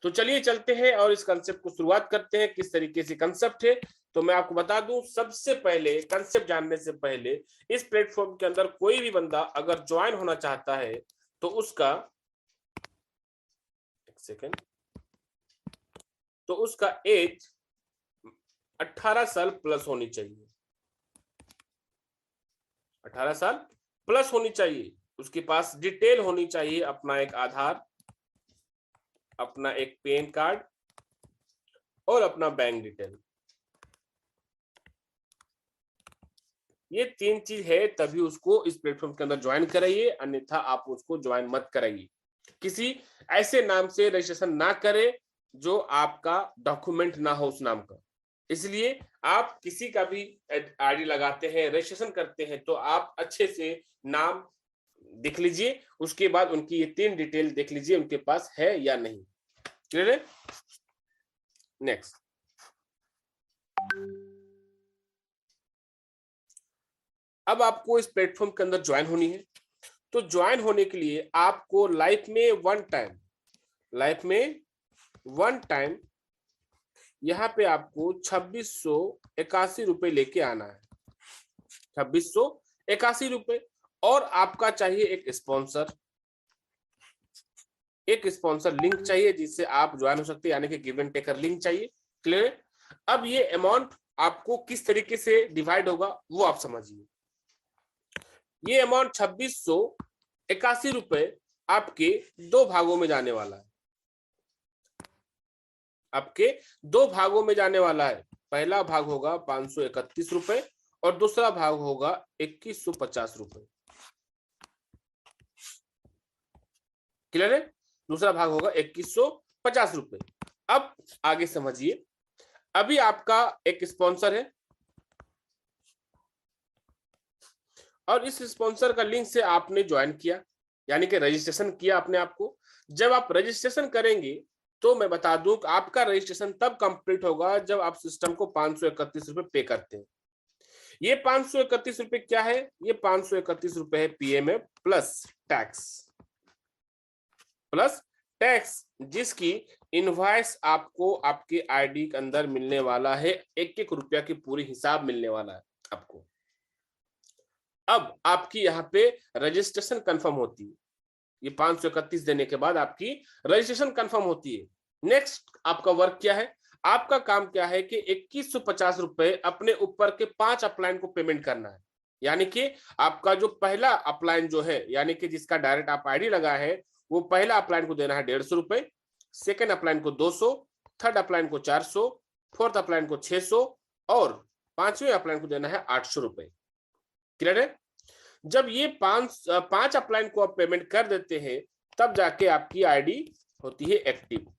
तो चलिए चलते हैं और इस कंसेप्ट को शुरुआत करते हैं, किस तरीके से कंसेप्ट है। तो मैं आपको बता दूं, सबसे पहले कंसेप्ट जानने से पहले इस प्लेटफॉर्म के अंदर कोई भी बंदा अगर ज्वाइन होना चाहता है तो उसका एक सेकेंड, तो उसका एज 18 साल प्लस होनी चाहिए। 18 साल प्लस होनी चाहिए। उसके पास डिटेल होनी चाहिए, अपना एक आधार, अपना एक पैन कार्ड और अपना बैंक डिटेल। ये 3 चीज है, तभी उसको इस प्लेटफॉर्म के अंदर ज्वाइन कराइए, अन्यथा आप उसको ज्वाइन मत कराइए। किसी ऐसे नाम से रजिस्ट्रेशन ना करें जो आपका डॉक्यूमेंट ना हो उस नाम का। इसलिए आप किसी का भी आईडी लगाते हैं, रजिस्ट्रेशन करते हैं, तो आप अच्छे से नाम देख लीजिए, उसके बाद उनकी ये 3 डिटेल देख लीजिए उनके पास है या नहीं। क्लियर है? नेक्स्ट, अब आपको इस प्लेटफॉर्म के अंदर ज्वाइन होनी है। तो ज्वाइन होने के लिए आपको लाइफ में वन टाइम यहाँ पे आपको 2681 रुपए लेके आना है। 2681 रुपए। और आपका चाहिए एक स्पॉन्सर लिंक चाहिए जिससे आप ज्वाइन हो सकते हैं, यानी कि गिव एंड टेकर लिंक चाहिए। क्लियर? अब ये अमाउंट आपको किस तरीके से डिवाइड होगा वो आप समझिए। ये अमाउंट 2681 रुपए आपके 2 भागों में जाने वाला है। आपके 2 भागों में जाने वाला है। पहला भाग होगा 531 रुपए और दूसरा भाग होगा 2150 रुपए। क्लियर है? दूसरा भाग होगा 2150 रुपए। अब आगे समझिए, अभी आपका एक स्पॉन्सर है और इस स्पॉन्सर का लिंक से आपने ज्वाइन किया, यानी कि रजिस्ट्रेशन किया अपने आप को। जब आप रजिस्ट्रेशन करेंगे तो मैं बता दूं कि आपका रजिस्ट्रेशन तब कंप्लीट होगा जब आप सिस्टम को 531 रुपए पे करते हैं। ये 531 रुपए क्या है? ये 531 रुपए है पीएमएफ प्लस टैक्स, जिसकी इनवॉइस आपको आपके आईडी के अंदर मिलने वाला है। 1-1 रुपया की पूरी हिसाब मिलने वाला है आपको। अब आपकी यहाँ पे रजिस्ट्रेशन कंफर्म होती है। ये 531 देने के बाद आपकी रजिस्ट्रेशन कंफर्म होती है। नेक्स्ट आपका वर्क क्या है? आपका काम क्या है कि 2150 रुपए अपने ऊपर के 5 अपलाइन को पेमेंट करना है। यानी कि आपका जो पहला अपलाइन जो है, यानी कि जिसका डायरेक्ट आप आईडी लगा है, वो पहला अपलाइन को देना है 150 रुपए, सेकेंड अपलाइन को 200, थर्ड अपलाइन को 400, फोर्थ अपलाइन को 600 और 5वें अपलाइन को देना है 800 रुपए। क्लियर है? जब ये 5 अपलाइन को आप पेमेंट कर देते हैं, तब जाके आपकी आईडी होती है एक्टिव।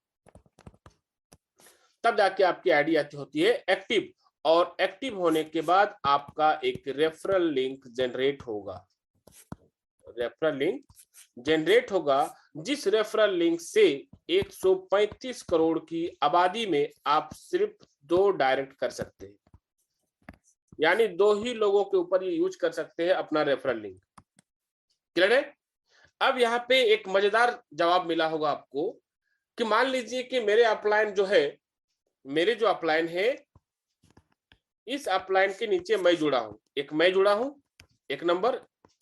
और एक्टिव होने के बाद आपका एक रेफरल लिंक जनरेट होगा। जिस रेफरल लिंक से 135 करोड़ की आबादी में आप सिर्फ 2 डायरेक्ट कर सकते हैं, यानी 2 ही लोगों के ऊपर ये यूज कर सकते हैं अपना रेफरल लिंक। क्लियर है? अब यहाँ पे एक मजेदार जवाब मिला होगा आपको कि मान लीजिए कि मेरे अपलाइन है, इस अपलाइन के नीचे मैं जुड़ा हूं, एक नंबर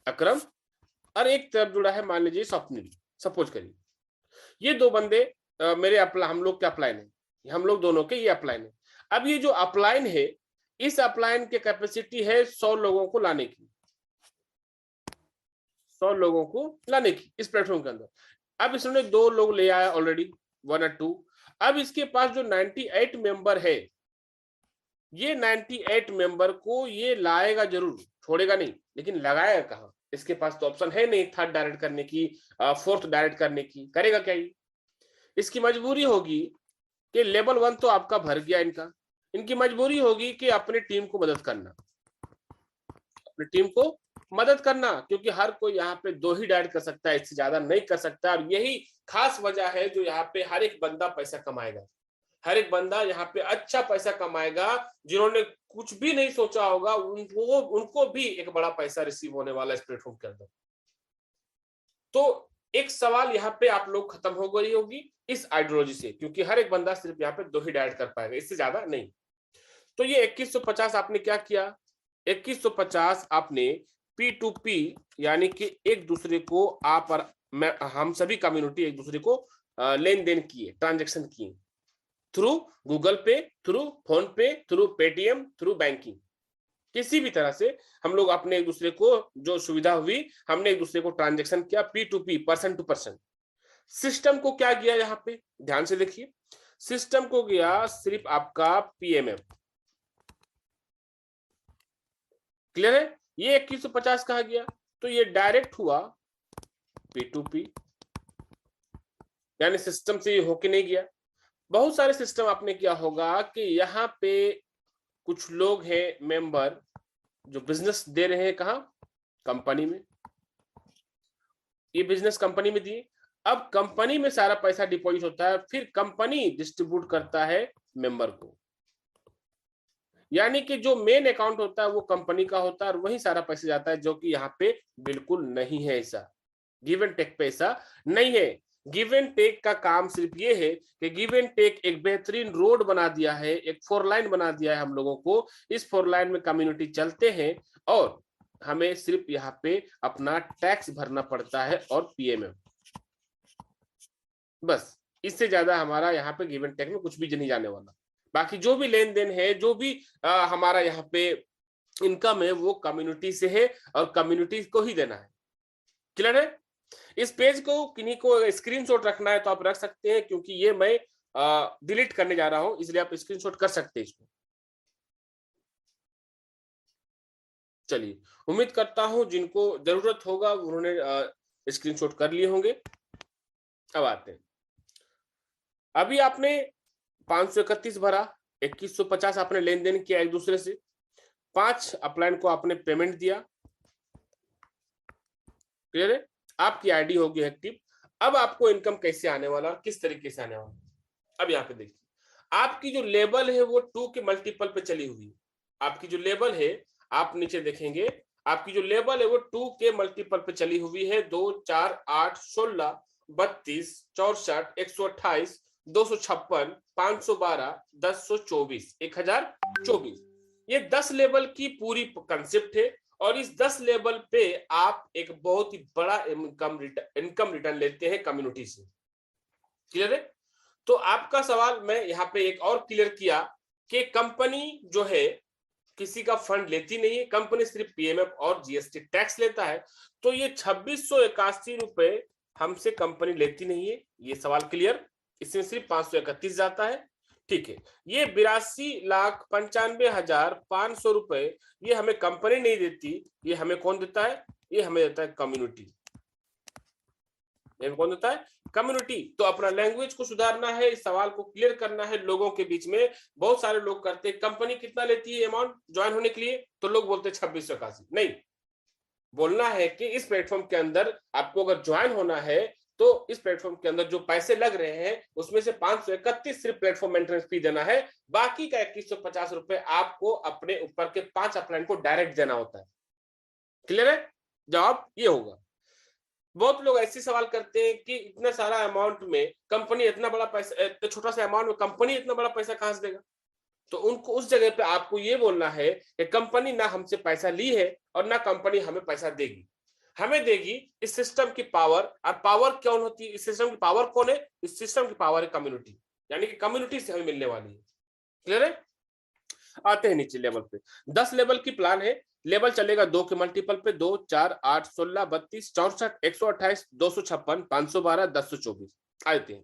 अकरम, और एक तरफ जुड़ा है मान लीजिए स्वप्निल। सपोज करिए ये 2 बंदे हम लोग के अपलाइन है, हम लोग दोनों के ये अपलाइन है। अब ये जो अपलाइन है, इस अपलाइन की कैपेसिटी है 100 लोगों को लाने की, इस प्लेटफॉर्म के अंदर। अब इसने 2 लोग ले आया ऑलरेडी, 1 और 2। अब इसके पास जो 98 मेंबर है, ये 98 मेंबर को ये लाएगा जरूर, छोड़ेगा नहीं, लेकिन लगाएगा कहां? इसके पास तो ऑप्शन है नहीं थर्ड डायरेक्ट करने की, फोर्थ डायरेक्ट करने की। करेगा क्या ये? इसकी मजबूरी होगी कि लेवल 1 तो आपका भर गया इनकी मजबूरी होगी कि अपनी टीम को मदद करना, क्योंकि हर कोई यहाँ पे 2 ही डायरेक्ट कर सकता है, इससे ज्यादा नहीं कर सकता। और यही खास वजह है जो यहाँ पे हर एक बंदा पैसा कमाएगा, हर एक बंदा यहाँ पे अच्छा पैसा कमाएगा। जिन्होंने कुछ भी नहीं सोचा होगा उनको भी एक बड़ा पैसा रिसीव होने वाला है इस प्लेटफॉर्म के अंदर। तो एक सवाल यहाँ पे आप लोग खत्म हो गई होगी इस आइडियोलॉजी से, क्योंकि हर एक बंदा सिर्फ यहाँ पे 2 ही डायरेक्ट कर पाएगा, इससे ज्यादा नहीं। तो ये 2150 आपने क्या किया, 2150 आपने P2P यानी कि एक दूसरे को आप और मैं, हम सभी कम्युनिटी एक दूसरे को लेन देन किए, ट्रांजेक्शन किए थ्रू गूगल पे, थ्रू फोन पे, थ्रू पेटीएम, थ्रू बैंकिंग, किसी भी तरह से हम लोग अपने एक दूसरे को जो सुविधा हुई, हमने एक दूसरे को ट्रांजेक्शन किया P2P, person to person. System को क्या किया यहाँ पे, ध्यान से देखिए, सिस्टम को गया सिर्फ आपका PMF। क्लियर है, ये 2150 कहा गया, तो ये डायरेक्ट हुआ P2P, यानी सिस्टम से ये होके नहीं गया। बहुत सारे सिस्टम आपने किया होगा कि यहाँ पे कुछ लोग हैं मेंबर जो बिजनेस दे रहे हैं, कहा, कंपनी में, ये बिजनेस कंपनी में दिए, अब कंपनी में सारा पैसा डिपॉजिट होता है, फिर कंपनी डिस्ट्रीब्यूट करता है मेंबर को, यानी कि जो मेन अकाउंट होता है वो कंपनी का होता है और वही सारा पैसा जाता है, जो कि यहाँ पे बिल्कुल नहीं है। ऐसा गिव एंड टेक पैसा नहीं है। गिव एंड टेक का काम सिर्फ ये है कि गिव एंड टेक एक बेहतरीन रोड बना दिया है, एक 4 लाइन बना दिया है हम लोगों को, इस 4 लाइन में कम्युनिटी चलते हैं और हमें सिर्फ यहाँ पे अपना टैक्स भरना पड़ता है और PMF, बस, इससे ज्यादा हमारा यहाँ पे गिव एंड टेक में कुछ भी नहीं जाने वाला। बाकी जो भी लेन देन है, जो भी हमारा यहाँ पे इनकम है, वो कम्युनिटी से है और कम्युनिटी को ही देना है। क्लियर है? इस पेज को किन्हीं को स्क्रीनशॉट रखना है तो आप रख सकते हैं, क्योंकि ये मैं डिलीट करने जा रहा हूं, इसलिए आप स्क्रीनशॉट कर सकते हैं इसको। चलिए, उम्मीद करता हूं जिनको जरूरत होगा उन्होंने स्क्रीनशॉट कर लिए होंगे। अब आते हैं, अभी आपने 531 भरा, 2150 आपने लेन देन किया एक दूसरे से, 5 अपलाइन को आपने पेमेंट दिया। क्लियर है? आपकी आईडी होगी एक्टिव। अब आपको इनकम कैसे आने वाला और किस तरीके से आने वाला, अब यहाँ पे देखिए, आपकी जो लेबल है वो 2 के मल्टीपल पे चली हुई है। आपकी जो लेबल है, आप नीचे देखेंगे, आपकी जो लेबल है वो 2 के मल्टीपल पे चली हुई है। 2, 4, 8, 16, 32, 64, 128, 256, 512, 1024, 1024, ये 10 लेवल की पूरी कंसेप्ट है। और इस 10 लेवल पे आप एक बहुत ही बड़ा इनकम रिटर्न लेते हैं कम्युनिटी से। क्लियर है? तो आपका सवाल मैं यहाँ पे एक और क्लियर किया कि कंपनी जो है किसी का फंड लेती नहीं है, कंपनी सिर्फ PMF और GST टैक्स लेता है। तो ये 2681 रुपए हमसे कंपनी लेती नहीं है, ये सवाल क्लियर। इसमें सिर्फ 531 जाता है, ठीक है। ये 82,95,500 रुपए ये हमें कंपनी नहीं देती, ये हमें कौन देता है, ये हमें देता है कम्युनिटी। कौन देता है? कम्युनिटी। तो अपना लैंग्वेज को सुधारना है, इस सवाल को क्लियर करना है लोगों के बीच में। बहुत सारे लोग करते हैं कंपनी कितना लेती है अमाउंट ज्वाइन होने के लिए, तो लोग बोलते हैं 2681। नहीं, बोलना है कि इस प्लेटफॉर्म के अंदर आपको अगर ज्वाइन होना है तो इस प्लेटफॉर्म के अंदर जो पैसे लग रहे हैं उसमें से 531 सिर्फ प्लेटफॉर्म मेंटेनेंस फी देना है, बाकी का 2150 रुपए आपको अपने ऊपर के 5 अपलाइन को डायरेक्ट देना होता है। क्लियर है? जवाब ये होगा। बहुत लोग ऐसे सवाल करते हैं कि इतना सारा अमाउंट में कंपनी इतना बड़ा पैसा, इतना छोटा सा अमाउंट में कंपनी इतना बड़ा पैसा कहां से देगा? तो उनको उस जगह पे आपको ये बोलना है कि कंपनी ना हमसे पैसा ली है और ना कंपनी हमें पैसा देगी, हमें देगी इस सिस्टम की पावर। और पावर कौन होती है? इस सिस्टम की पावर कौन है? इस सिस्टम की पावर है कम्युनिटी, यानी कि कम्युनिटी से हमें मिलने वाली है। क्लियर है? आते हैं नीचे लेवल पे। 10 लेवल की प्लान है, लेवल चलेगा 2 के मल्टीपल पे, 2, 4, 8, 16, 32, 64, 128, 256, 512, 1024 आते हैं।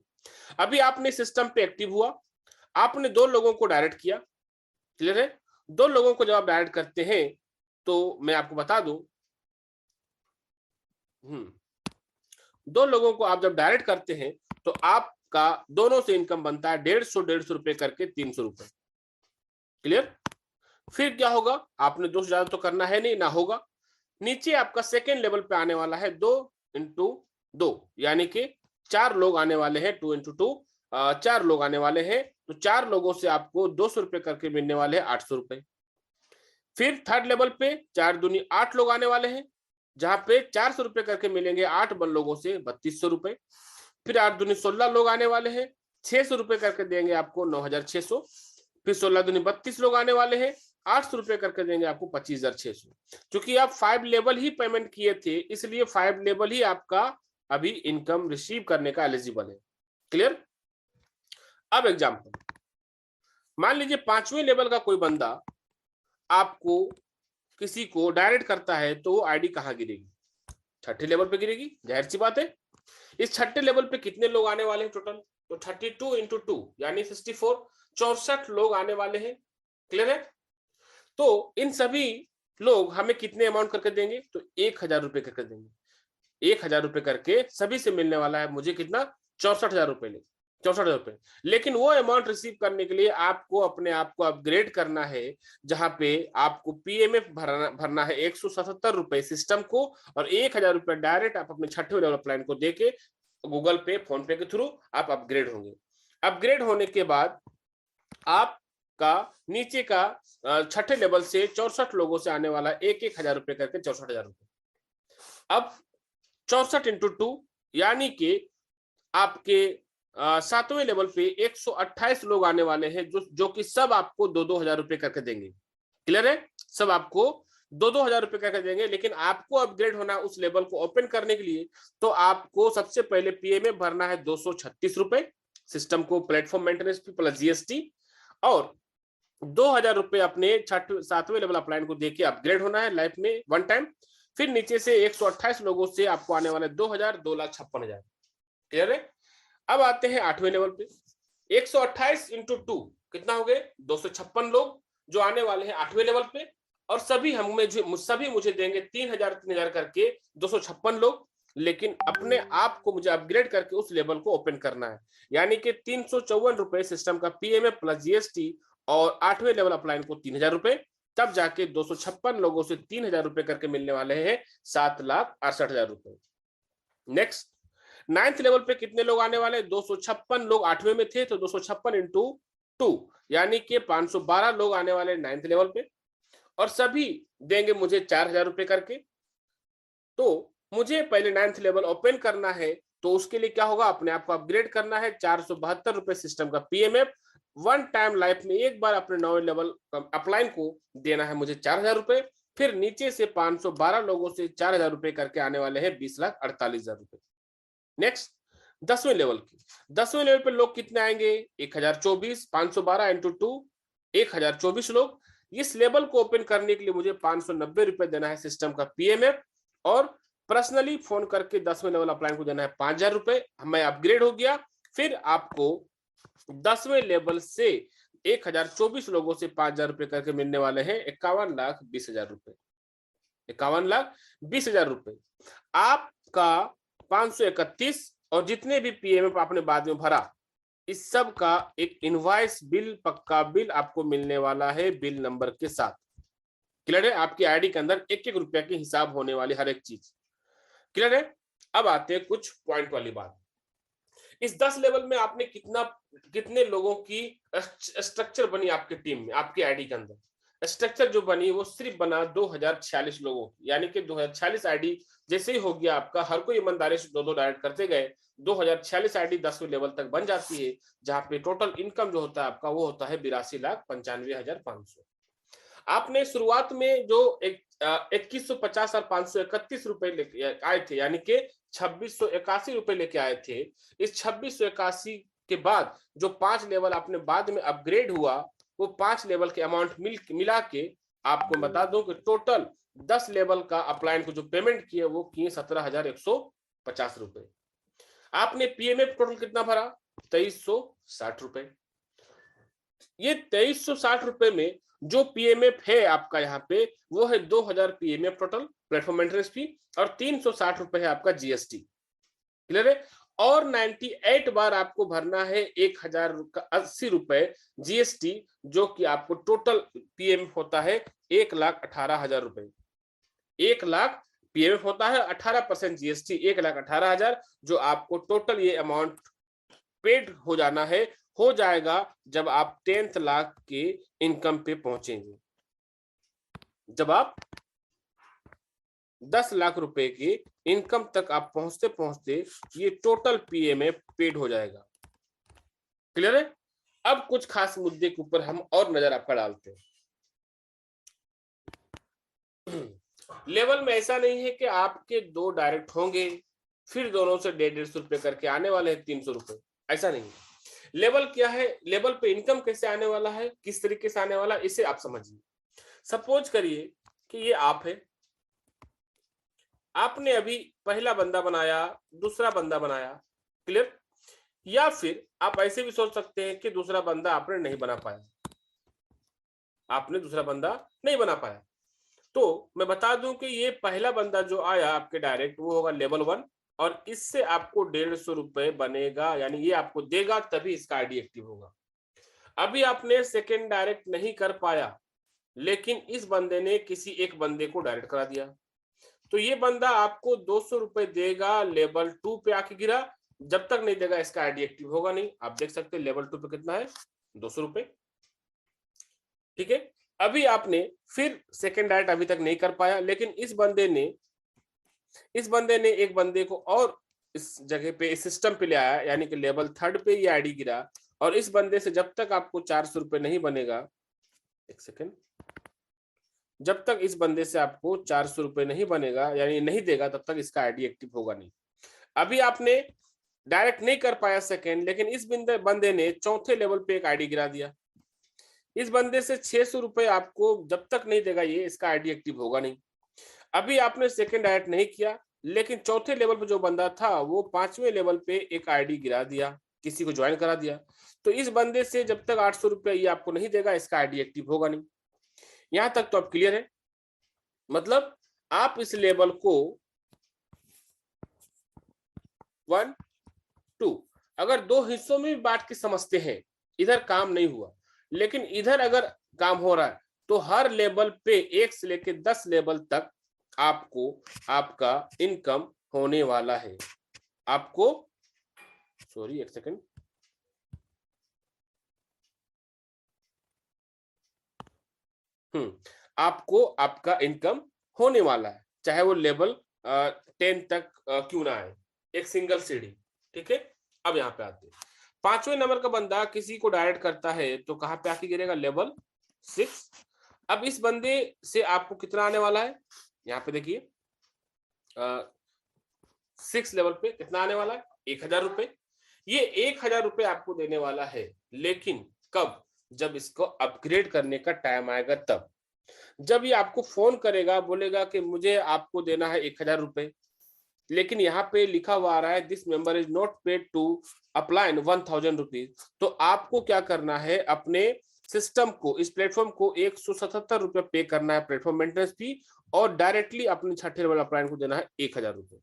अभी आपने सिस्टम पे एक्टिव हुआ, आपने 2 लोगों को डायरेक्ट किया। क्लियर है? 2 लोगों को जब आप डायरेक्ट करते हैं तो मैं आपको बता दूं, 2 लोगों को आप जब डायरेक्ट करते हैं तो आपका दोनों से इनकम बनता है 150 रुपए करके 300 रुपए। क्लियर? फिर क्या होगा? आपने 2 से ज्यादा तो करना है नहीं, ना होगा। नीचे आपका सेकेंड लेवल पे आने वाला है 2 इंटू 2, यानी कि 4 लोग आने वाले हैं, 2 इंटू 2, 4 लोग आने वाले हैं। तो 4 लोगों से आपको 200 रुपए करके मिलने वाले हैं 800 रुपए। फिर थर्ड लेवल पे 4 दूनी 8 लोग आने वाले हैं, जहां पे 400 रुपए करके मिलेंगे 8 लोगों से 3200 रुपए। फिर 8 दूनी 16 लोग आने वाले हैं, 600 रुपए करके देंगे आपको 9600। फिर 16 दूनी 32 लोग आने वाले हैं, 800 रुपए करके देंगे आपको 25600। क्योंकि आप 5 लेवल ही पेमेंट किए थे, इसलिए 5 लेवल ही आपका अभी इनकम रिसीव करने का एलिजिबल है। क्लियर? अब एग्जाम्पल, मान लीजिए 5वें लेवल का कोई बंदा आपको किसी को डायरेक्ट करता है, तो वो आईडी कहाँ गिरेगी? 6ठे लेवल पे गिरेगी, जाहिर सी बात है। इस 6ठे लेवल पे कितने लोग आने वाले हैं टोटल? तो 32 इंटू 2 यानी 64, 64 लोग आने वाले हैं। क्लियर है? तो इन सभी लोग हमें कितने अमाउंट करके देंगे? तो 1000 रुपए करके देंगे। 1000 रुपए करके सभी से मिलने वाला है मुझे कितना? 64,000 रुपए। 64,000 रुपए। लेकिन वो अमाउंट रिसीव करने के लिए आपको अपने आप को अपग्रेड करना है, जहां पे आपको पीएमएफ भरना है 177 रुपए सिस्टम को, और 1000 रुपए डायरेक्ट आप अपने 6ठे लेवल प्लान को देके गूगल पे, फोन पे के थ्रू आप अपग्रेड होंगे। अपग्रेड होने के बाद आपका नीचे का 6ठे लेवल से 64 लोगों से आने वाला 1,000 रुपए करके 64,000 रुपए। अब 64 इंटू 2 यानी कि आपके 7वें लेवल पे 128 लोग आने वाले हैं, जो कि सब आपको 2-2 हजार रुपए करके देंगे। क्लियर है? सब आपको 2-2 हजार रुपए करके देंगे। लेकिन आपको अपग्रेड होना उस लेवल को ओपन करने के लिए, तो आपको सबसे पहले पीएमए भरना है 236 रुपए सिस्टम को, प्लेटफॉर्म मेंटेनेंस फी प्लस जीएसटी, और 2,000 रुपए अपने 7वें लेवल अपलाइन को देके अपग्रेड होना है लाइफ में वन टाइम। फिर नीचे से 128 लोगों से आपको आने वाले 2,000, 2,56,000। क्लियर है? अब आते हैं 8वें लेवल पे। 128 इंटू 2 कितना हो गए? 256 लोग जो आने वाले हैं 8वें लेवल पे, और सभी मुझे देंगे 3,000 3,000 करके 256 लोग। लेकिन अपने आप को मुझे अपग्रेड करके उस लेवल को ओपन करना है, यानी कि 354 रुपए सिस्टम का पीएमए प्लस जीएसटी, और 8वें लेवल अपलाइन को 3,000 रुपए। तब जाके 256 लोगों से 3,000 रुपए करके मिलने वाले हैं 7,68,000 रुपए। नेक्स्ट, 9th लेवल पे कितने लोग आने वाले? 256 लोग 8वें में थे, तो 256 इंटू 2 यानी कि 512 लोग आने वाले 9th लेवल पे, और सभी देंगे मुझे 4,000 रुपए करके। तो मुझे पहले 9th लेवल ओपन करना है, तो उसके लिए क्या होगा? अपने आप को अपग्रेड करना है। 472 रुपए सिस्टम का पीएमएफ वन टाइम लाइफ में एक बार अपने 9वें लेवल अपलाइन को देना है मुझे 4,000 रुपए। फिर नीचे से 512 लोगों से 4,000 रुपए करके आने वाले हैं 20,48,000 रुपए। नेक्स्ट, 10वें लेवल की 10वें लेवल पे लोग कितने आएंगे? 1024, 512 इंटू 2 1024 लोग। इस लेवल को ओपन करने के लिए मुझे 590 रुपए देना है सिस्टम का पीएमएफ, और पर्सनली फोन करके 10वें लेवल अपलाइन को देना है 5,000 रुपए। मैं अपग्रेड हो गया। फिर आपको 10वें लेवल से 1024 लोगों से 5,000 रुपए करके मिलने वाले हैं 51,20,000 रुपए। 51,20,000 रुपए आपका 531, और जितने भी पीएमएफ आपने बाद में भरा, इस सब का एक इनवॉइस बिल, पक्का बिल आपको मिलने वाला है बिल नंबर के साथ। क्लियर है? आपकी आईडी के अंदर 1-1 रुपया की हिसाब होने वाली हर एक चीज। क्लियर है? अब आते हैं कुछ पॉइंट वाली बात। इस 10 लेवल में आपने कितने लोगों की स्ट्रक्चर बनी आपकी टीम में, आपकी आईडी के अंदर? स्ट्रक्चर जो बनी वो सिर्फ बना 2046 लोगों की, यानी कि 2046 आईडी जैसे ही हो गया आपका, हर कोई ईमानदारी से 2-2 डायरेक्ट करते गए, 2046 आईडी 10वें लेवल तक बन जाती है, जहां पे टोटल इनकम जो होता है आपका वो होता है 82,95,500। आपने शुरुआत में जो 2150 और 531 रुपए लेके आए थे, यानी कि 2681 रुपए लेके आए थे। इस 2681 के बाद जो 5 लेवल आपने बाद में अपग्रेड हुआ, वो 5 लेवल के अमाउंट मिला के आपको बता दूं कि टोटल 10 लेवल का अपलाइन को जो पेमेंट किए वो किए 17,150 रुपए। आपने पीएमएफ टोटल कितना भरा? 2,360 रुपए। ये 2,360 रुपए में जो पीएमएफ है आपका यहाँ पे, वो है 2,000 पीएमएफ टोटल प्लेटफॉर्म मेंटेनेंस फी, और 360 रुपए है आपका जीएसटी। क्लियर है? और 98 बार आपको भरना है 1,080 रुपए जीएसटी, जो कि आपको टोटल पीएमएफ होता है 1,18,000 रुपए। 1 लाख पीएमएफ होता है, 18% जीएसटी 1,18,000, जो आपको टोटल ये अमाउंट पेड हो जाना है, हो जाएगा जब आप 10th लाख के इनकम पे पहुंचेंगे। जब आप 10 लाख रुपए की इनकम तक आप पहुंचते पहुंचते ये टोटल पीए में पेड हो जाएगा। क्लियर है? अब कुछ खास मुद्दे के ऊपर हम और नजर आपका डालते हैं। लेवल में ऐसा नहीं है कि आपके दो डायरेक्ट होंगे फिर दोनों से 150 रुपए करके आने वाले हैं 300 रुपए, ऐसा नहीं है। लेवल क्या है, लेवल पे इनकम कैसे आने वाला है, किस तरीके से आने वाला है, इसे आप समझिए। सपोज करिए कि ये आप है, आपने अभी पहला बंदा बनाया, दूसरा बंदा बनाया, क्लियर? या फिर आप ऐसे भी सोच सकते हैं कि दूसरा बंदा आपने नहीं बना पाया, आपने दूसरा बंदा नहीं बना पाया। तो मैं बता दूं कि ये पहला बंदा जो आया आपके डायरेक्ट वो होगा लेवल 1 और इससे आपको 150 रुपए बनेगा, यानी ये आपको देगा तभी इसका आईडी एक्टिव होगा। अभी आपने सेकेंड डायरेक्ट नहीं कर पाया लेकिन इस बंदे ने किसी एक बंदे को डायरेक्ट करा दिया, तो ये बंदा आपको 200 रुपए देगा, लेवल 2 पे आके गिरा, जब तक नहीं देगा इसका आईडी एक्टिव होगा नहीं। आप देख सकते हैं लेवल 2 पे कितना है, 200 रुपए। ठीक है, अभी आपने फिर सेकेंड डायरेक्ट अभी तक नहीं कर पाया लेकिन इस बंदे ने एक बंदे को और इस जगह पे इस सिस्टम पे ले आया, यानी कि लेवल 3 पे ये आईडी गिरा और इस बंदे से जब तक आपको 400 रुपए नहीं बनेगा, एक सेकेंड, जब तक इस बंदे से आपको 400 रुपए नहीं बनेगा यानी नहीं देगा तब तक इसका आईडी एक्टिव होगा नहीं। अभी आपने डायरेक्ट नहीं कर पाया सेकेंड, लेकिन इस बंदे ने चौथे लेवल पे एक आईडी गिरा दिया, इस बंदे से 600 रुपए आपको जब तक नहीं देगा ये इसका आईडी एक्टिव होगा नहीं। अभी आपने सेकेंड डायरेक्ट नहीं किया लेकिन चौथे लेवल पे जो बंदा था वो 5वें लेवल पे एक आईडी गिरा दिया, किसी को ज्वाइन करा दिया, तो इस बंदे से जब तक 800 रुपए ये आपको नहीं देगा इसका आईडी एक्टिव होगा नहीं। यहां तक तो आप क्लियर है? मतलब आप इस लेवल को 1 2 अगर दो हिस्सों में बांट के समझते हैं, इधर काम नहीं हुआ लेकिन इधर अगर काम हो रहा है, तो हर लेवल पे 1 से लेके 10 लेवल तक आपको आपका इनकम होने वाला है। आपको सॉरी एक सेकंड, आपको आपका इनकम होने वाला है चाहे वो लेवल 10 तक क्यों ना आए, एक सिंगल सीढ़ी। ठीक है, अब यहाँ पे आते हैं, 5वें नंबर का बंदा किसी को डायरेक्ट करता है तो कहाँ पे आके गिरेगा, लेवल 6। अब इस बंदे से आपको कितना आने वाला है, यहाँ पे देखिए 6 लेवल पे कितना आने वाला है, 1000 रुपए। ये 1000 रुपए आपको देने वाला है, लेकिन कब, जब इसको अपग्रेड करने का टाइम आएगा तब। जब ये आपको फोन करेगा बोलेगा कि मुझे आपको देना है 1000 रुपए, लेकिन यहाँ पे लिखा हुआ आ रहा है this member is not paid to apply 1000 rupees, तो आपको क्या करना है, अपने सिस्टम को, इस प्लेटफॉर्म को 177 रुपए पे करना है प्लेटफॉर्म मेंटेनेंस फी, और डायरेक्टली अपने छठे लेवल अप्लाई को देना है 1000 रुपए,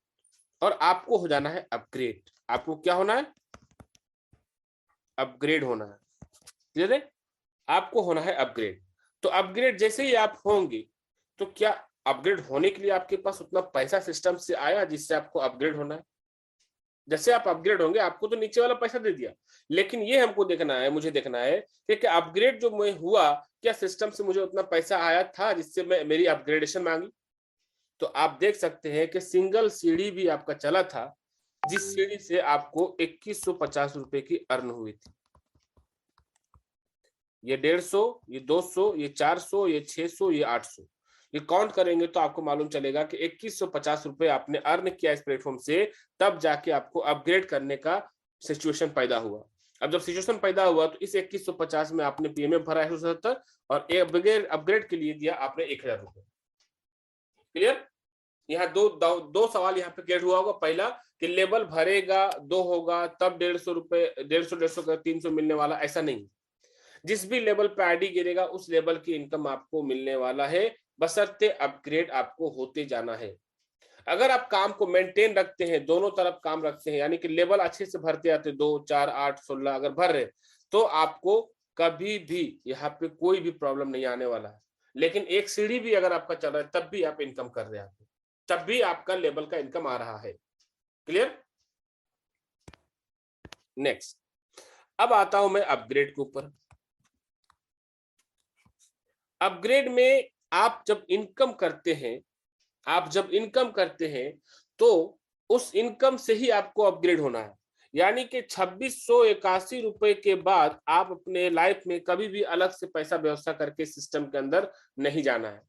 और आपको हो जाना है अपग्रेड। आपको क्या होना है, अपग्रेड होना है। क्लियर है? आपको होना है अपग्रेड। तो अपग्रेड जैसे ही आप होंगे, तो क्या अपग्रेड होने के लिए आपके पास उतना पैसा सिस्टम से आया जिससे आपको अपग्रेड होना है? जैसे आप अपग्रेड होंगे आपको तो नीचे वाला पैसा दे दिया, लेकिन ये हमको देखना है, मुझे देखना है कि क्या अपग्रेड जो मैं हुआ, क्या सिस्टम से मुझे उतना पैसा आया था जिससे मैं मेरी अपग्रेडेशन मांगी। तो आप देख सकते हैं कि सिंगल सीढ़ी भी आपका चला था, जिस सीढ़ी से आपको 2150 रुपए की अर्न हुई थी। ये 150, ये 200, ये 400, ये 600, ये 800, ये काउंट करेंगे तो आपको मालूम चलेगा कि 2150 रुपए आपने अर्न किया इस प्लेटफॉर्म से, तब जाके आपको अपग्रेड करने का सिचुएशन पैदा हुआ। अब जब सिचुएशन पैदा हुआ तो इस 2150 में आपने पीएमएफ भरा 177 और अपग्रेड के लिए दिया आपने 1000 रुपए। क्लियर? यहाँ दो सवाल यहाँ पे क्लियर हुआ होगा। पहला कि लेवल भरेगा 2 होगा तब 150 रुपए, 150 का 300 मिलने वाला, ऐसा नहीं। जिस भी लेवल पे आईडी गिरेगा उस लेवल की इनकम आपको मिलने वाला है, बशर्ते अपग्रेड आपको होते जाना है। अगर आप काम को मेंटेन रखते हैं, दोनों तरफ काम रखते हैं, यानी कि लेवल अच्छे से भरते आते 2 4 8 16 अगर भर रहे, तो आपको कभी भी यहाँ पे कोई भी प्रॉब्लम नहीं आने वाला है। लेकिन एक सीढ़ी भी अगर आपका चल रहा है तब भी आप इनकम कर रहे हैं, तब भी आपका लेवल का इनकम आ रहा है। क्लियर? नेक्स्ट, अब आता हूं मैं अपग्रेड के ऊपर। अपग्रेड में आप जब इनकम करते हैं, आप जब इनकम करते हैं तो उस इनकम से ही आपको अपग्रेड होना है। यानी कि 2681 रुपए के बाद आप अपने लाइफ में कभी भी अलग से पैसा व्यवस्था करके सिस्टम के अंदर नहीं जाना है,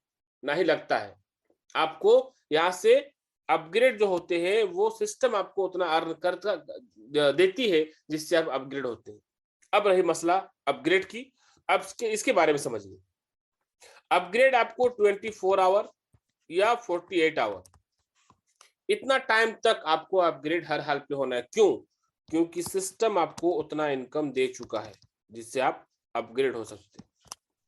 ना ही लगता है। आपको यहाँ से अपग्रेड जो होते हैं वो सिस्टम आपको उतना अर्न करता देती है जिससे आप अपग्रेड होते हैं। अब रही मसला अपग्रेड की। अब इसके बारे में समझिए। अपग्रेड आपको 24 आवर या 48 आवर, इतना टाइम तक आपको अपग्रेड हर हाल पे होना है। क्यों? क्योंकि सिस्टम आपको उतना इनकम दे चुका है जिससे आप अपग्रेड हो सकते हैं।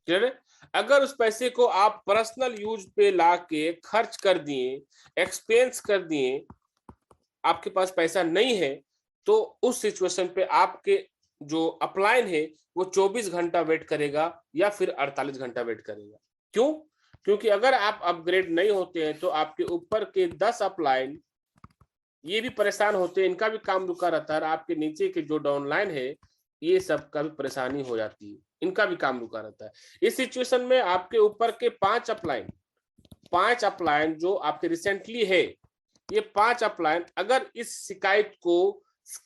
क्लियर है? अगर उस पैसे को आप पर्सनल यूज पे लाके खर्च कर दिए, एक्सपेंस कर दिए, आपके पास पैसा नहीं है, तो उस सिचुएशन पे आपके जो अपलाइन है वो 24 घंटा वेट करेगा या फिर 48 घंटा वेट करेगा। क्यों? क्योंकि अगर आप अपग्रेड नहीं होते हैं तो आपके ऊपर के 10 अपलाइन ये भी परेशान होते हैं, इनका भी काम रुका रहता है। आपके नीचे के जो डाउनलाइन है ये सब का भी परेशानी हो जाती है, इनका भी काम रुका रहता है। इस सिचुएशन में आपके ऊपर के 5 अपलाइन जो आपके रिसेंटली है, ये 5 अपलाइन अगर इस शिकायत को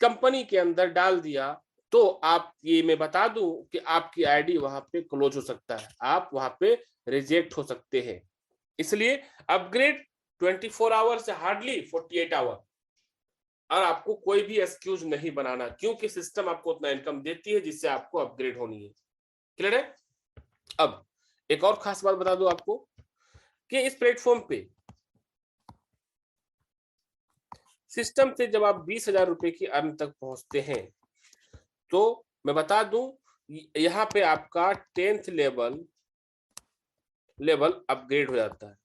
कंपनी के अंदर डाल दिया तो आप, ये मैं बता दूं कि आपकी आईडी वहां पे क्लोज हो सकता है, आप वहां पे रिजेक्ट हो सकते हैं। इसलिए अपग्रेड 24 आवर से हार्डली 48 आवर, और आपको कोई भी एक्सक्यूज नहीं बनाना, क्योंकि सिस्टम आपको उतना इनकम देती है जिससे आपको अपग्रेड होनी है। क्लियर है? अब एक और खास बात बता दूं आपको कि इस प्लेटफॉर्म पे सिस्टम से जब आप 20,000 रुपए की अर्न तक पहुंचते हैं तो मैं बता दूं यहाँ पे आपका 10th लेवल अपग्रेड हो जाता है।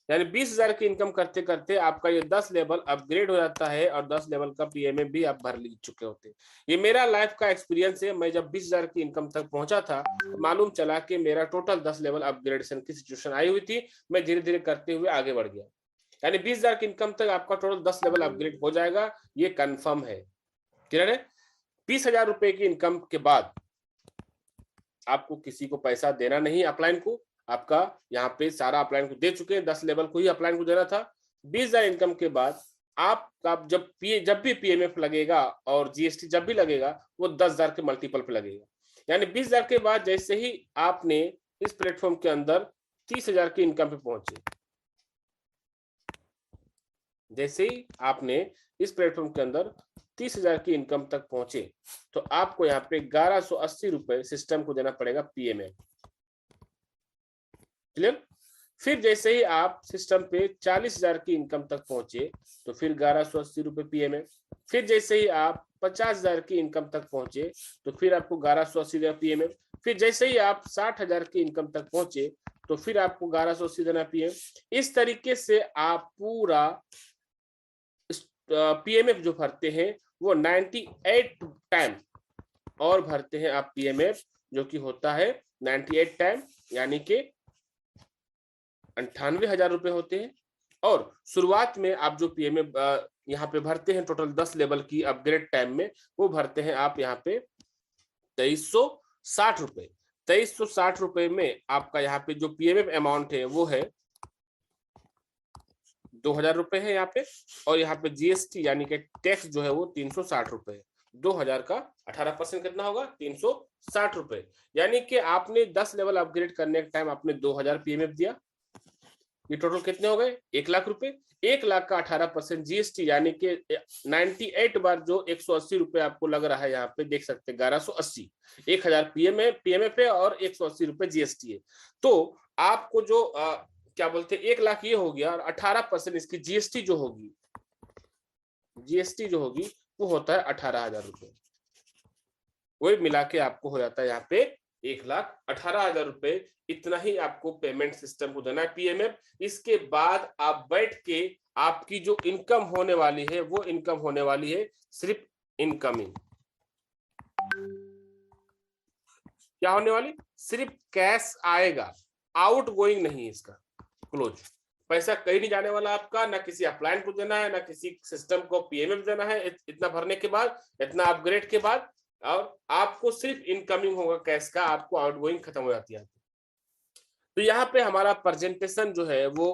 यानी 20,000 की इनकम करते करते आपका ये 10 लेवल अपग्रेड हो जाता है और 10 लेवल का पीएमएफ भी आप भर चुके होते हैं। ये मेरा लाइफ का एक्सपीरियंस है। मैं जब 20,000 की इनकम तक पहुंचा था तो मालूम चला कि मेरा टोटल 10 लेवल अपग्रेडेशन की सिचुएशन आई हुई थी। मैं धीरे धीरे करते हुए आगे बढ़ गया। यानी 20,000 की इनकम तक आपका टोटल 10 लेवल अपग्रेड हो जाएगा, ये कंफर्म है। क्लियर है? 20,000 रुपए की इनकम के बाद आपको किसी को पैसा देना नहीं, अपलाइन को। आपका यहाँ पे सारा अपलाइन को दे चुके हैं, 10 लेवल को ही अपलाइन को देना था। 20,000 इनकम के बाद आपका जब भी पीएमएफ लगेगा और जीएसटी जब भी लगेगा वो 10,000 के मल्टीपल पे लगेगा। यानी 20,000 के बाद जैसे ही आपने इस प्लेटफॉर्म के अंदर 30,000 की इनकम पे पहुंचे, जैसे ही आपने इस प्लेटफॉर्म के अंदर 30,000 की इनकम तक पहुंचे तो आपको यहाँ पे 1180 रुपए सिस्टम को देना पड़ेगा पीएमएफ। क्लियर? फिर जैसे ही आप सिस्टम पे 40,000 की इनकम तक पहुंचे तो फिर 1180 रुपए पीएमएफ। फिर जैसे ही आप 50,000 की इनकम तक पहुंचे तो फिर आपको 1180 देना पीएमएफ। फिर जैसे ही आप 60,000 की इनकम तक पहुंचे तो फिर आपको 1180 देना पीएमएफ। इस तरीके से आप पूरा पीएमएफ जो भरते हैं वो 98 टाइम और भरते हैं आप पीएमएफ, जो कि होता है 98 टाइम, यानी कि 98,000 रुपए होते हैं। और शुरुआत में आप जो पीएमएफ यहाँ पे भरते हैं टोटल 10 लेवल की अपग्रेड टाइम में, वो भरते हैं आप यहाँ पे 2360 रुपए। 2360 रुपए में आपका यहाँ पे जो पीएमएफ अमाउंट है वो है 2,000 रुपए है यहाँ पे, और यहाँ पे जीएसटी यानी कि टैक्स जो है वो 360 रुपए है। 2,000 का 18% कितना होगा? 360 रुपए। यानी कि आपने 10 लेवल अपग्रेड करने के टाइम आपने 2,000 पीएमएफ दिया। ये टोटल कितने हो गए? 1,00,000 रुपए। 1,00,000 का 18% जीएसटी, यानी कि 98 बार जो 180 रुपए आपको लग रहा है, यहाँ पे देख सकते हैं 1180। 1,000 पीएमएफ है और 180 रुपए जीएसटी है। तो आपको जो क्या बोलते हैं 1,00,000 ये हो गया, और 18% इसकी जीएसटी जो होगी वो होता है 18,000 रुपए। वही मिला के आपको हो जाता है यहाँ पे 1,18,000 रुपए। इतना ही आपको पेमेंट सिस्टम को देना है पीएमएफ। इसके बाद आप बैठ के आपकी जो इनकम होने वाली है वो इनकम होने वाली है सिर्फ इनकमिंग। क्या होने वाली? सिर्फ कैश आएगा, आउट गोइंग नहीं। इसका क्लोज पैसा कहीं नहीं जाने वाला आपका, ना किसी अपलाइन को देना है, ना किसी सिस्टम को पीएमएफ देना है। इतना भरने के बाद, इतना अपग्रेड के बाद, और आपको सिर्फ इनकमिंग होगा कैश का, आपको आउटगोइंग खत्म हो जाती है। तो यहाँ पे हमारा प्रेजेंटेशन जो है वो